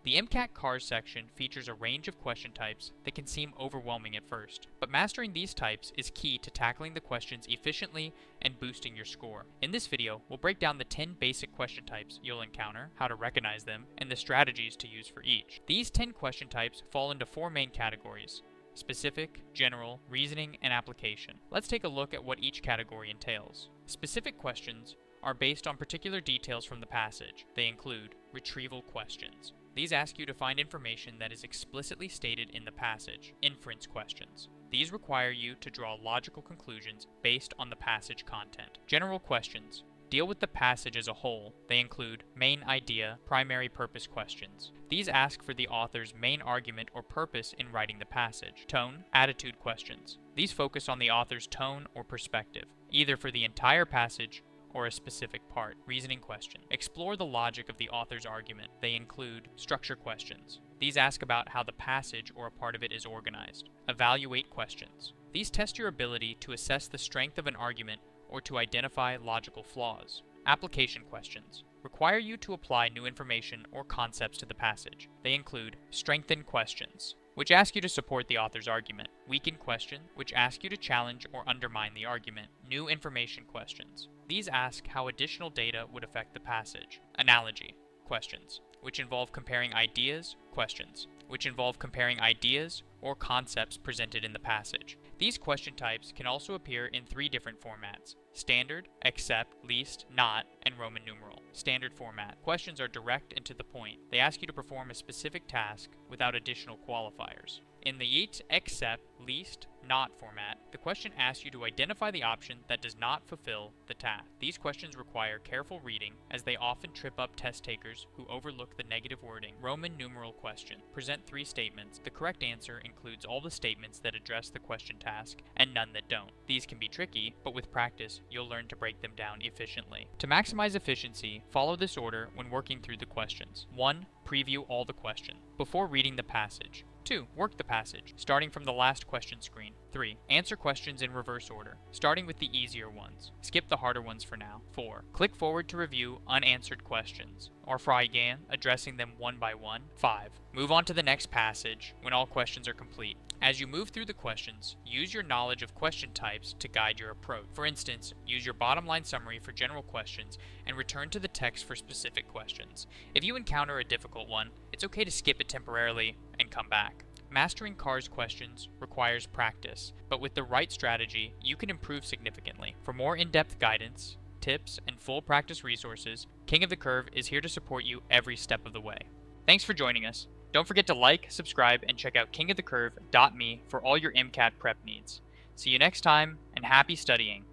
The MCAT CARS section features a range of question types that can seem overwhelming at first, but mastering these types is key to tackling the questions efficiently and boosting your score. In this video, we'll break down the 10 basic question types you'll encounter, how to recognize them, and the strategies to use for each. These 10 question types fall into 4 main categories: specific, general, reasoning, and application. Let's take a look at what each category entails. Specific questions are based on particular details from the passage. They include retrieval questions. These ask you to find information that is explicitly stated in the passage. Inference questions. These require you to draw logical conclusions based on the passage content. General questions deal with the passage as a whole. They include main idea, primary purpose questions. These ask for the author's main argument or purpose in writing the passage. Tone, attitude questions. These focus on the author's tone or perspective, either for the entire passage or a specific part. Reasoning question. Explore the logic of the author's argument. They include structure questions. These ask about how the passage or a part of it is organized. Evaluate questions. These test your ability to assess the strength of an argument or to identify logical flaws. Application questions require you to apply new information or concepts to the passage. They include strengthen questions, which ask you to support the author's argument. Weaken question, which ask you to challenge or undermine the argument. New information questions. These ask how additional data would affect the passage. Analogy questions, which involve comparing ideas. Questions, which involve comparing ideas or concepts presented in the passage. These question types can also appear in 3 different formats: standard, accept, least, not, and Roman numeral. Standard format. Questions are direct and to the point. They ask you to perform a specific task without additional qualifiers. In the yeet, accept, least, not format, the question asks you to identify the option that does not fulfill the task. These questions require careful reading, as they often trip up test takers who overlook the negative wording. Roman numeral question. Present 3 statements. The correct answer includes all the statements that address the question task and none that don't. These can be tricky, but with practice, you'll learn to break them down efficiently. To maximize efficiency, follow this order when working through the questions. 1. Preview all the question before reading the passage. 2. Work the passage, starting from the last question screen. 3. Answer questions in reverse order, starting with the easier ones. Skip the harder ones for now. 4. Click forward to review unanswered questions, or again, addressing them one by one. 5. Move on to the next passage when all questions are complete. As you move through the questions, use your knowledge of question types to guide your approach. For instance, use your bottom line summary for general questions and return to the text for specific questions. If you encounter a difficult one, it's okay to skip it temporarily and come back. Mastering CARS questions requires practice, but with the right strategy, you can improve significantly. For more in-depth guidance, tips, and full practice resources, King of the Curve is here to support you every step of the way. Thanks for joining us. Don't forget to like, subscribe, and check out kingofthecurve.me for all your MCAT prep needs. See you next time, and happy studying!